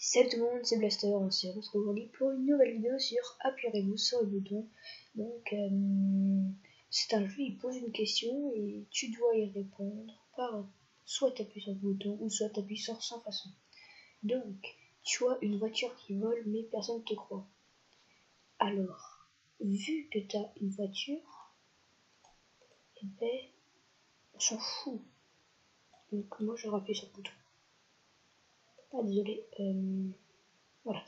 Salut tout le monde, c'est Blaster, on se retrouve aujourd'hui pour une nouvelle vidéo sur Appuyez-vous sur le bouton. Donc c'est un jeu, il pose une question et tu dois y répondre par soit t'appuies sur le bouton ou soit t'appuies sur sans façon. Donc tu as une voiture qui vole mais personne ne te croit. Alors, vu que tu as une voiture, eh ben on s'en fout. Donc moi je rappuie sur le bouton. Ah désolé, voilà.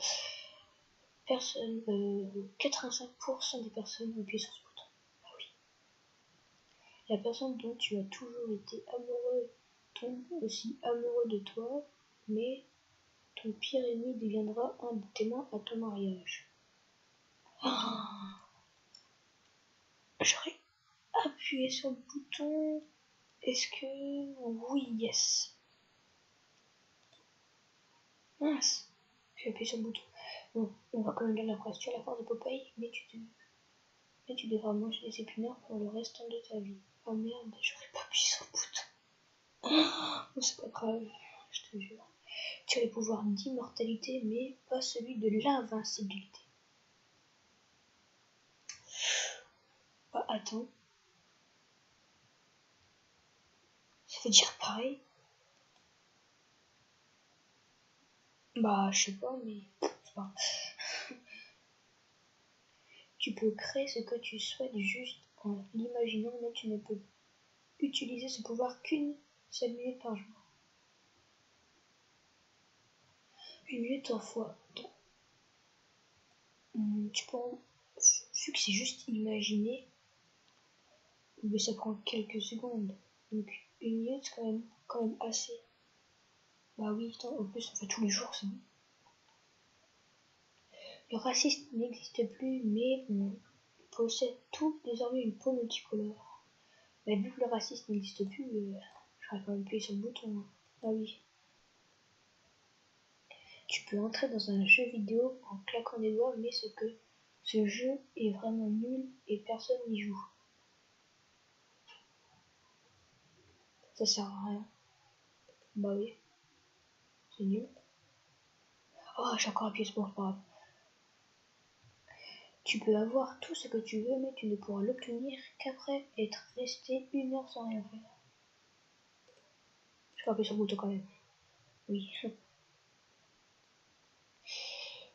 85% des personnes ont appuyé sur ce bouton. Ah oui. La personne dont tu as toujours été amoureux tombe aussi amoureux de toi, mais ton pire ennemi deviendra un des témoins à ton mariage. J'aurais appuyé sur le bouton. Est-ce que... Oui, yes. Mince. J'ai appuyé sur le bouton. Bon, on va quand même lire la phrase. Tu as la force de Popeye, mais tu devras manger des épinards pour le restant de ta vie. Oh merde, j'aurais pas appuyé sur le bouton. Oh, c'est pas grave, je te jure. Tu as le pouvoir d'immortalité, mais pas celui de l'invincibilité. Bah, attends. Ça veut dire pareil? Bah, je sais pas, mais c'est pas grave. Tu peux créer ce que tu souhaites juste en l'imaginant, mais tu ne peux utiliser ce pouvoir qu'une seule minute par jour. Une minute en fois. Tu peux, vu que c'est juste imaginer, mais ça prend quelques secondes. Donc une minute, c'est quand même assez. Bah oui, en plus on fait tous les jours, c'est bon. Le racisme n'existe plus, mais on possède tout désormais une peau multicolore. Mais vu que le racisme n'existe plus, j'aurais quand même appuyé sur le bouton. Hein. Ah oui. Tu peux entrer dans un jeu vidéo en claquant des doigts, mais ce jeu est vraiment nul et personne n'y joue. Ça sert à rien. Bah oui. C'est nul. Oh, j'ai encore appuyé sur le bouton. Tu peux avoir tout ce que tu veux, mais tu ne pourras l'obtenir qu'après être resté 1 heure sans rien faire. Je peux appuyer sur le bouton quand même. Oui.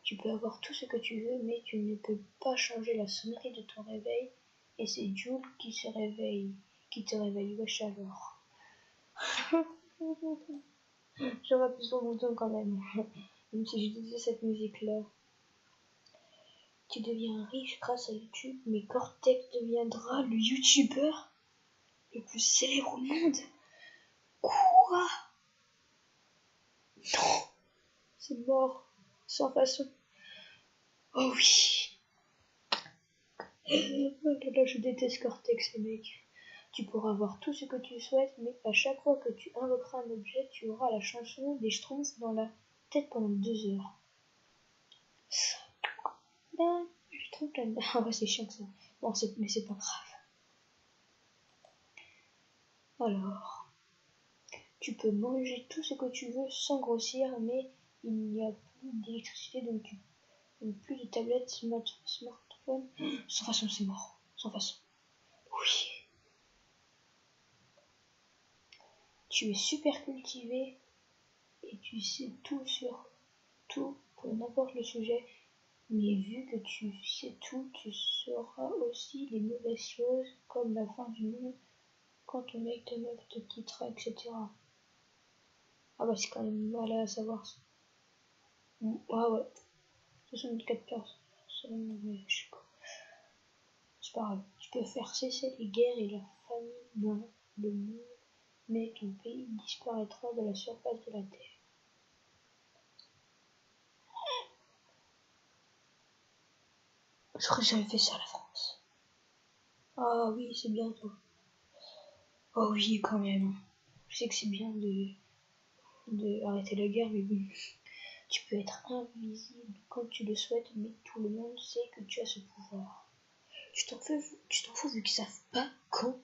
Tu peux avoir tout ce que tu veux, mais tu ne peux pas changer la sonnerie de ton réveil. Et c'est Jules qui te réveille. Wesh alors. J'aurais appuyé sur le bouton quand même. Même si je disais cette musique-là. Tu deviens riche grâce à YouTube, mais Cortex deviendra le youtubeur le plus célèbre au monde. Quoi? Non, c'est mort, sans façon. Oh oui. Oh là là, je déteste Cortex, les mecs. Tu pourras avoir tout ce que tu souhaites, mais à chaque fois que tu invoqueras un objet, tu auras la chanson des Schtroumpfs dans la tête pendant 2 heures. Là, je trouve là. Ah ouais, c'est chiant que ça. Bon, mais c'est pas grave. Alors, tu peux manger tout ce que tu veux sans grossir, mais il n'y a plus d'électricité, donc plus de tablettes, smartphone. Sans façon, c'est mort. Sans façon. Oui. Tu es super cultivé et tu sais tout sur tout pour n'importe le sujet. Mais vu que tu sais tout, tu sauras aussi les mauvaises choses comme la fin du monde, quand ton mec, ta meuf te quittera, etc. Ah bah c'est quand même mal à savoir ça. Ah ouais. 64 personnes, mais je sais pas. C'est pas grave. Tu peux faire cesser les guerres et la famine dans le monde, mais ton pays disparaîtra de la surface de la Terre. J'aurais jamais fait ça à la France. Ah oui, c'est bien toi. Oh oui, quand même. Je sais que c'est bien de arrêter la guerre, mais bon. Tu peux être invisible quand tu le souhaites, mais tout le monde sait que tu as ce pouvoir. Tu t'en fous vu qu'ils savent pas quand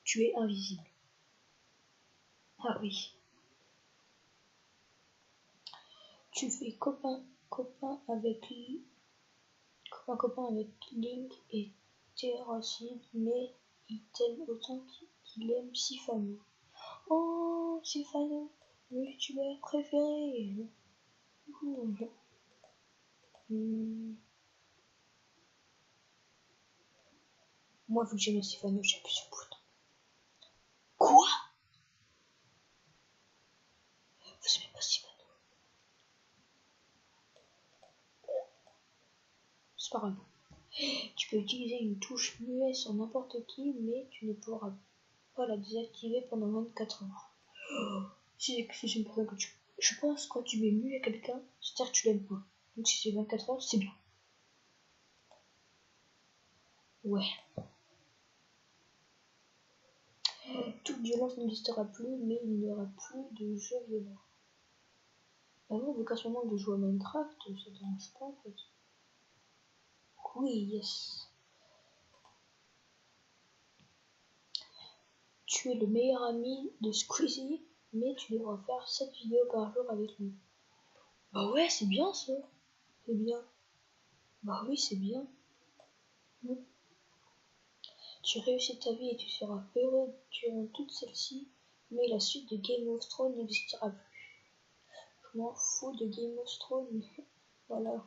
tu es invisible. Ah oui. Tu fais copain avec Link et Terracid, mais il t'aime autant qu'il aime Sifano. Oh, Sifano, mon youtubeur préféré. Moi, vu que j'aime Sifano, j'appuie sur le bouton. Quoi? Vous aimez pas Sifano? C'est pas grave. Tu peux utiliser une touche muet sur n'importe qui, mais tu ne pourras pas la désactiver pendant 24 heures. C'est une personne que tu... Je pense que quand tu mets muet à quelqu'un, c'est-à-dire que tu l'aimes pas. Donc si c'est 24 heures, c'est bien. Ouais. Toute violence n'existera plus, mais il n'y aura plus de jeux violents. Bah non, vu qu'à ce moment de jouer à Minecraft, ça dérange pas en fait. Oui, yes. Tu es le meilleur ami de Squeezie, mais tu devras faire 7 vidéos par jour avec lui. Bah ouais, c'est bien ça. C'est bien. Bah oui, c'est bien. Tu réussis ta vie et tu seras heureux durant toute celle-ci, mais la suite de Game of Thrones n'existera plus. Je m'en fous de Game of Thrones. Voilà.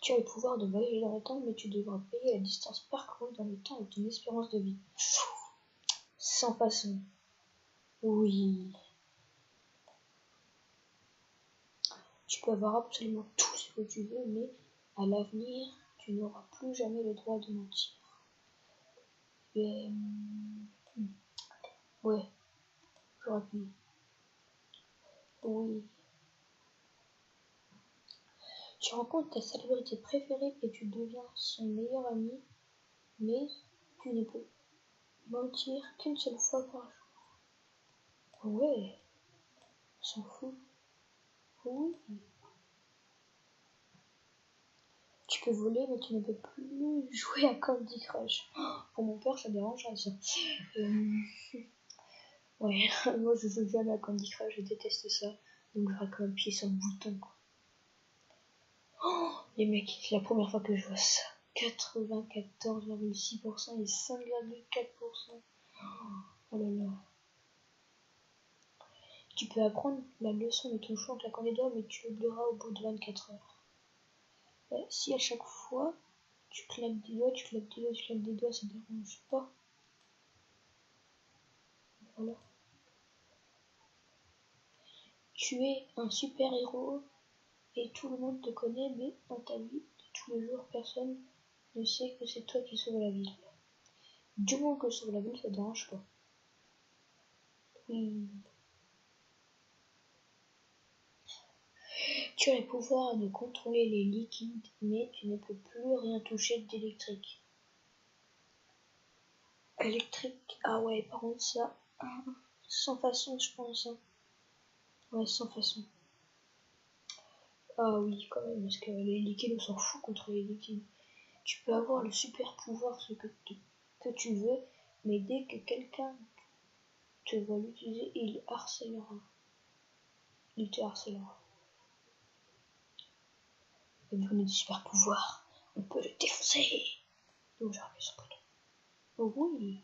Tu as le pouvoir de voyager dans le temps, mais tu devras payer la distance parcourue dans le temps et ton espérance de vie. Sans façon. Oui. Tu peux avoir absolument tout ce que tu veux, mais à l'avenir, tu n'auras plus jamais le droit de mentir. Ouais, j'aurais pu. Oui. Tu rencontres ta célébrité préférée et tu deviens son meilleur ami, mais tu ne peux mentir qu'une seule fois par jour. Ouais, on s'en fout. Oui. Tu peux voler, mais tu ne peux plus jouer à Candy Crush. Pour mon père, ça dérange ça. Ouais, moi je joue jamais à Candy Crush, je déteste ça. Donc j'aurais quand même pied sur le bouton, quoi. Les mecs, c'est la première fois que je vois ça. 94,6% et 5,4%. Oh là là. Tu peux apprendre la leçon de ton choix en claquant les doigts, mais tu l'oublieras au bout de 24 heures. Si à chaque fois tu claques des doigts, tu claques des doigts, tu claques des doigts, ça dérange pas. Voilà. Tu es un super héros et tout le monde te connaît, mais dans ta vie de tous les jours, personne ne sait que c'est toi qui sauves la ville. Du moment que je sauve la ville, ça dérange pas. Oui. Tu as le pouvoir de contrôler les liquides, mais tu ne peux plus rien toucher d'électrique. Électrique, ah ouais, par contre ça, sans façon je pense. Hein. Ouais, sans façon. Ah oui, quand même, parce que les liquides, on s'en fout contre les liquides. Tu peux avoir le super pouvoir, ce que tu veux, mais dès que quelqu'un te va l'utiliser, il harcèlera. Il te harcèlera. Et vu qu'on a des super pouvoirs, on peut le défoncer. Donc j'ai rappelé son prénom. Oh oui.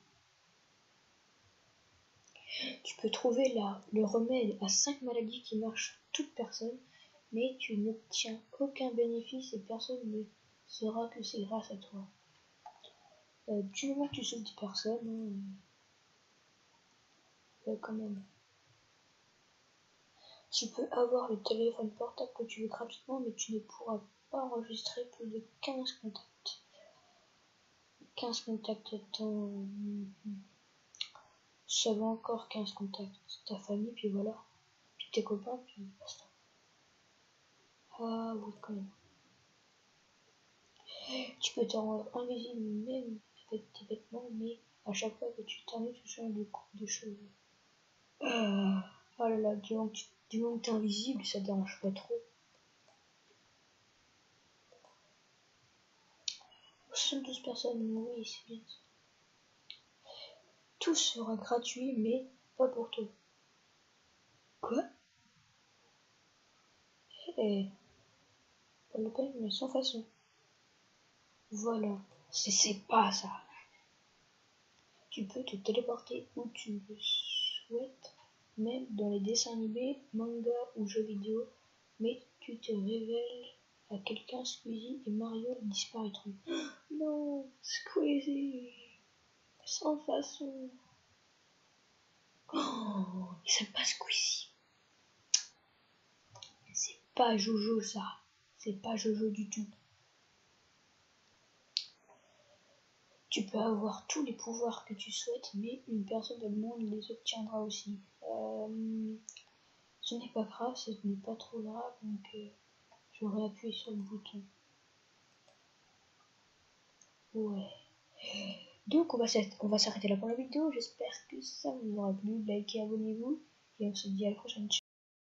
Tu peux trouver le remède à 5 maladies qui marchent toute personne, mais tu n'obtiens aucun bénéfice et personne ne saura que c'est grâce à toi. Du moment que tu sauves des personnes, quand même. Tu peux avoir le téléphone portable que tu veux gratuitement, mais tu ne pourras pas enregistrer plus de 15 contacts. 15 contacts dans... Ça va encore 15 contacts. Ta famille, puis voilà. Puis tes copains, puis basta. Ah oui, quand même. Tu peux te rendre invisible même avec tes vêtements, mais à chaque fois que tu termines, tu changes de coupe de cheveux. Oh là là, du moment que t'es invisible, ça dérange pas trop. 72 personnes, oui, c'est bien ça. Tout sera gratuit, mais pas pour toi. Quoi? Pas le peine, mais sans façon. Voilà. C'est pas ça. Tu peux te téléporter où tu le souhaites, même dans les dessins animés, mangas ou jeux vidéo, mais tu te révèles à quelqu'un, Squeezie et Mario disparaîtront. Non, Squeezie, sans façon. Oh, c'est pas Squeezie. C'est pas Jojo ça. C'est pas Jojo du tout. Tu peux avoir tous les pouvoirs que tu souhaites, mais une personne dans le monde les obtiendra aussi. Ce n'est pas grave, ce n'est pas trop grave, donc j'aurais appuyé sur le bouton. Ouais. Donc on va s'arrêter là pour la vidéo. J'espère que ça vous aura plu. Likez, abonnez-vous et on se dit à la prochaine.